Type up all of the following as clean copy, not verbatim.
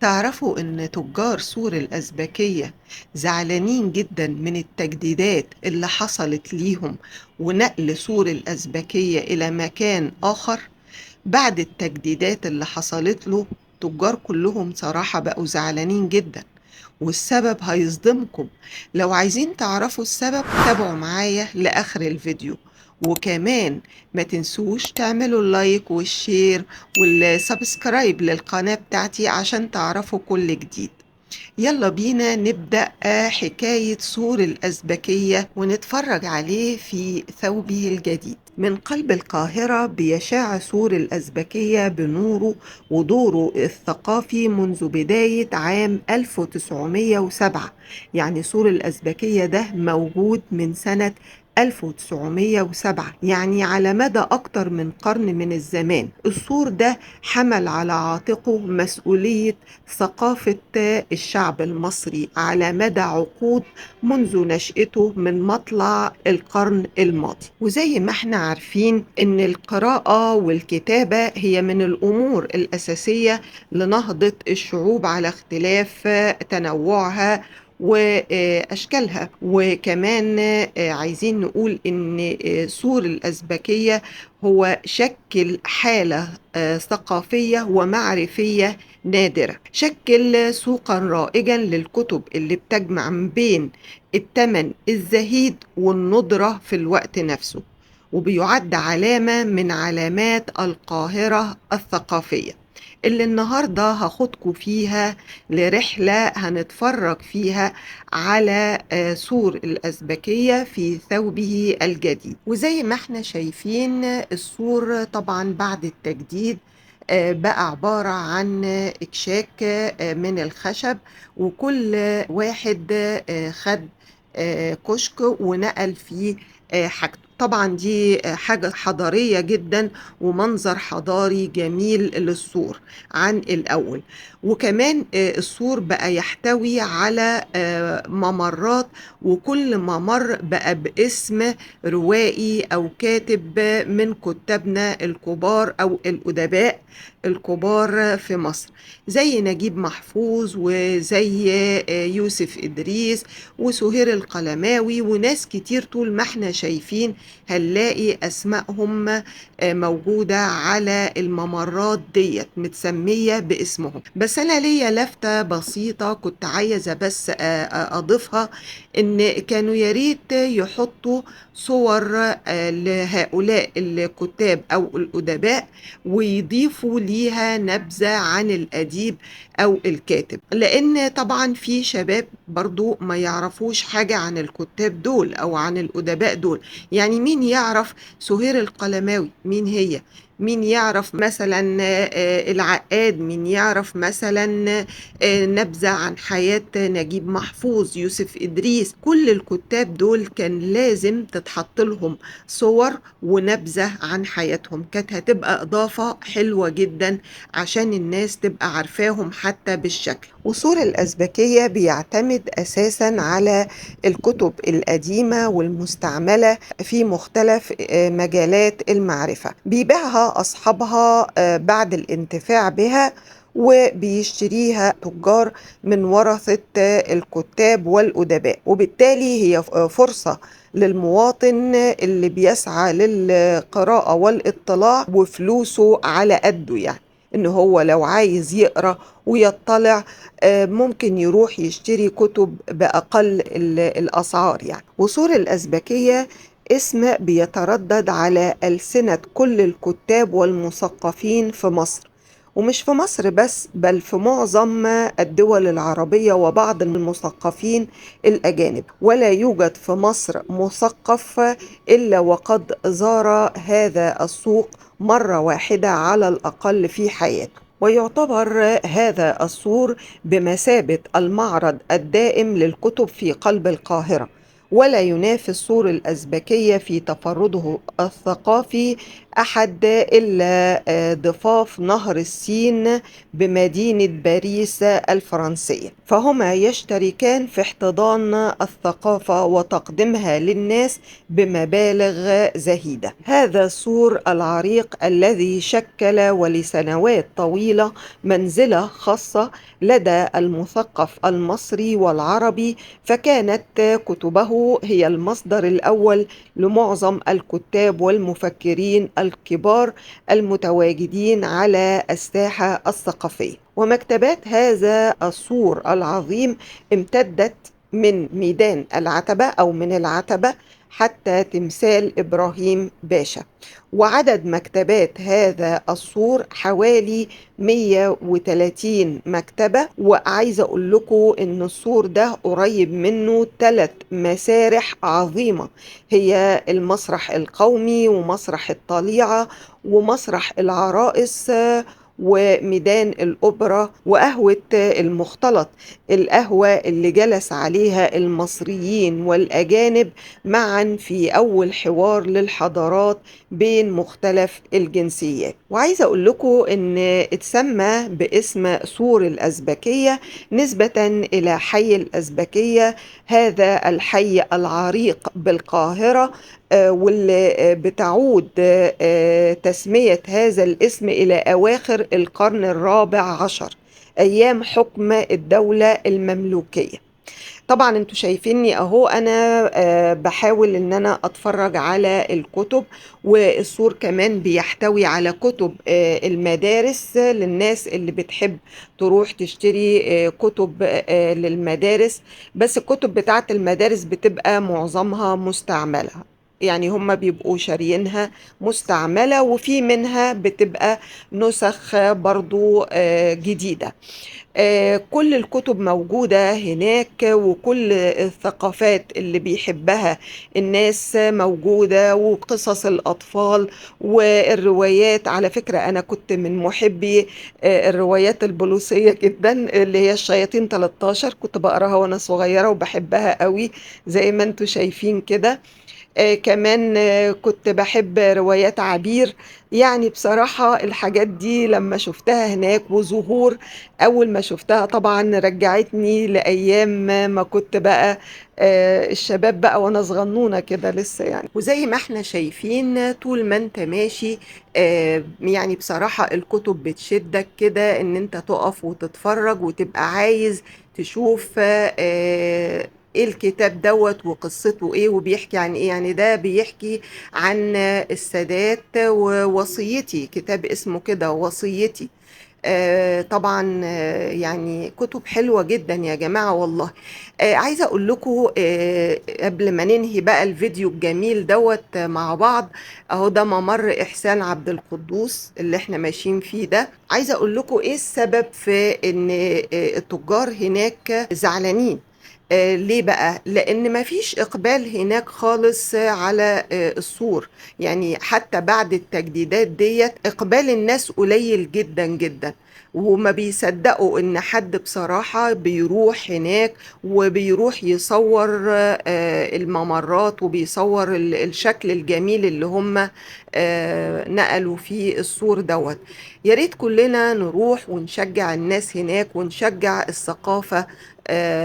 تعرفوا إن تجار سور الأزبكية زعلانين جدا من التجديدات اللي حصلت ليهم ونقل سور الأزبكية إلى مكان آخر بعد التجديدات اللي حصلت له. تجار كلهم صراحة بقوا زعلانين جدا، والسبب هيصدمكم. لو عايزين تعرفوا السبب تابعوا معايا لآخر الفيديو، وكمان ما تنسوش تعملوا اللايك والشير والسبسكرايب للقناة بتاعتي عشان تعرفوا كل جديد. يلا بينا نبدأ حكاية سور الأزبكية ونتفرج عليه في ثوبه الجديد. من قلب القاهرة بيشع سور الأزبكية بنوره ودوره الثقافي منذ بداية عام 1907. يعني سور الأزبكية ده موجود من سنة 1907، يعني على مدى أكتر من قرن من الزمان. السور ده حمل على عاتقه مسؤولية ثقافة الشعب المصري على مدى عقود منذ نشأته من مطلع القرن الماضي. وزي ما احنا عارفين ان القراءة والكتابة هي من الأمور الأساسية لنهضة الشعوب على اختلاف تنوعها وأشكالها. وكمان عايزين نقول إن سور الأزبكية هو شكل حالة ثقافية ومعرفية نادرة، شكل سوقا رائجا للكتب اللي بتجمع من بين الثمن الزهيد والندرة في الوقت نفسه، وبيعد علامة من علامات القاهرة الثقافية اللي النهاردة هاخدكم فيها لرحلة هنتفرج فيها على سور الأزبكية في ثوبه الجديد. وزي ما احنا شايفين السور طبعا بعد التجديد بقى عبارة عن إكشاك من الخشب، وكل واحد خد كشك ونقل فيه حاجته. طبعا دي حاجة حضارية جدا ومنظر حضاري جميل للسور عن الأول. وكمان السور بقى يحتوي على ممرات، وكل ممر بقى باسم روائي أو كاتب من كتابنا الكبار أو الأدباء الكبار في مصر، زي نجيب محفوظ وزي يوسف إدريس وسهير القلماوي وناس كتير. طول ما احنا شايفين هنلاقي أسمائهم موجودة على الممرات ديت متسمية باسمهم. بس أنا ليا لفتة بسيطة كنت عايزة بس أضيفها، إن كانوا ياريت يحطوا صور لهؤلاء الكتاب أو الأدباء ويضيفوا ليها نبذة عن الأديب أو الكاتب، لأن طبعا في شباب برضو ما يعرفوش حاجة عن الكتاب دول أو عن الأدباء دول. يعني مين يعرف سهير القلماوي؟ مين هي؟ مين يعرف مثلا العقاد؟ مين يعرف مثلا نبذة عن حياة نجيب محفوظ، يوسف إدريس؟ كل الكتاب دول كان لازم تتحط لهم صور ونبذة عن حياتهم، كانت هتبقى إضافة حلوة جدا عشان الناس تبقى عارفاهم حتى بالشكل. وسور الأزبكية بيعتمد أساسا على الكتب القديمة والمستعملة في مختلف مجالات المعرفة، بيبيعها أصحابها بعد الانتفاع بها، وبيشتريها تجار من ورثة الكتاب والأدباء. وبالتالي هي فرصة للمواطن اللي بيسعى للقراءة والاطلاع وفلوسه على قده، يعني إن هو لو عايز يقرأ ويطلع ممكن يروح يشتري كتب بأقل الأسعار يعني. وسور الأزبكية اسم بيتردد على ألسنة كل الكتاب والمثقفين في مصر، ومش في مصر بس بل في معظم الدول العربية وبعض المثقفين الأجانب. ولا يوجد في مصر مثقف إلا وقد زار هذا السوق مرة واحدة على الأقل في حياته. ويعتبر هذا السور بمثابة المعرض الدائم للكتب في قلب القاهرة، ولا ينافس سور الأزبكية في تفرده الثقافي أحد إلا ضفاف نهر السين بمدينة باريس الفرنسية، فهما يشتركان في احتضان الثقافة وتقديمها للناس بمبالغ زهيدة. هذا السور العريق الذي شكل ولسنوات طويلة منزلة خاصة لدى المثقف المصري والعربي، فكانت كتبه هي المصدر الأول لمعظم الكتاب والمفكرين الكبار المتواجدين على الساحة الثقافية. ومكتبات هذا السور العظيم امتدت من ميدان العتبة أو من العتبة حتى تمثال إبراهيم باشا، وعدد مكتبات هذا السور حوالي 130 مكتبة. وعايزة أقول لكم إن السور ده قريب منه 3 مسارح عظيمة، هي المسرح القومي ومسرح الطليعة ومسرح العرائس وميدان الأوبرا وقهوة المختلط، القهوة اللي جلس عليها المصريين والأجانب معا في أول حوار للحضارات بين مختلف الجنسيات. وعايزة أقول لكم إن اتسمى باسم سور الأزبكية نسبة إلى حي الأزبكية، هذا الحي العريق بالقاهرة، واللي بتعود تسمية هذا الاسم إلى أواخر القرن الرابع عشر أيام حكم الدولة المملوكية. طبعا انتوا شايفيني اهو انا بحاول ان انا اتفرج على الكتب، والسور كمان بيحتوي على كتب المدارس للناس اللي بتحب تروح تشتري كتب للمدارس، بس الكتب بتاعت المدارس بتبقى معظمها مستعملة، يعني هم بيبقوا شاريينها مستعملة، وفي منها بتبقى نسخ برضو جديدة. كل الكتب موجودة هناك، وكل الثقافات اللي بيحبها الناس موجودة، وقصص الأطفال والروايات. على فكرة أنا كنت من محبي الروايات البوليسية جدا، اللي هي الشياطين 13، كنت بقراها وأنا صغيرة وبحبها قوي زي ما انتوا شايفين كده. كمان كنت بحب روايات عبير. يعني بصراحة الحاجات دي لما شفتها هناك وظهور أول ما شفتها طبعا رجعتني لأيام ما كنت بقى الشباب بقى وأنا صغنونة كده لسه يعني. وزي ما احنا شايفين طول ما انت ماشي يعني بصراحة الكتب بتشدك كده ان انت تقف وتتفرج وتبقى عايز تشوف ايه الكتاب دوت وقصته ايه وبيحكي عن ايه. يعني ده بيحكي عن السادات ووصيتي، كتاب اسمه كده وصيتي. طبعا يعني كتب حلوة جدا يا جماعة والله. عايزة اقول لكم قبل ما ننهي بقى الفيديو الجميل دوت مع بعض، اهو ده ممر احسان عبد القدوس اللي احنا ماشيين فيه ده. عايزة اقول لكم ايه السبب في ان التجار هناك زعلانين. ليه بقى؟ لأن مفيش إقبال هناك خالص على السور، يعني حتى بعد التجديدات ديت إقبال الناس قليل جدا جدا، وما بيصدقوا إن حد بصراحة بيروح هناك وبيروح يصور الممرات وبيصور الشكل الجميل اللي هم نقلوا فيه السور دوت. يا ريت كلنا نروح ونشجع الناس هناك ونشجع الثقافة،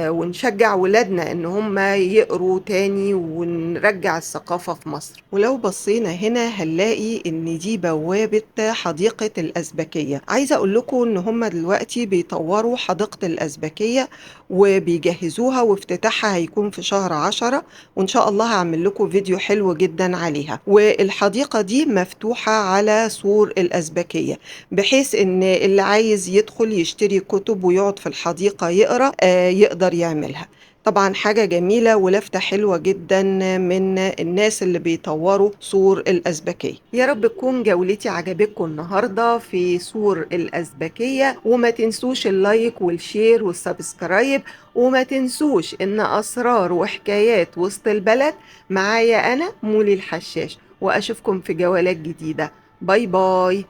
ونشجع ولادنا ان هم يقروا تاني ونرجع الثقافة في مصر. ولو بصينا هنا هنلاقي ان دي بوابة حديقة الأزبكية. عايزة اقول لكم ان هم دلوقتي بيطوروا حديقة الأزبكية وبيجهزوها، وافتتاحها هيكون في شهر 10، وان شاء الله هعمل لكم فيديو حلو جدا عليها. والحديقة دي مفتوحة على سور الأزبكية، بحيث ان اللي عايز يدخل يشتري كتب ويقعد في الحديقة يقرأ يقدر يعملها. طبعا حاجة جميلة ولفتة حلوة جدا من الناس اللي بيطوروا سور الأزبكية. يا رب تكون جولتي عجبتكم النهاردة في سور الأزبكية، وما تنسوش اللايك والشير والسبسكرايب، وما تنسوش إن أسرار وحكايات وسط البلد معايا أنا مولي الحشاش، وأشوفكم في جولات جديدة. باي باي.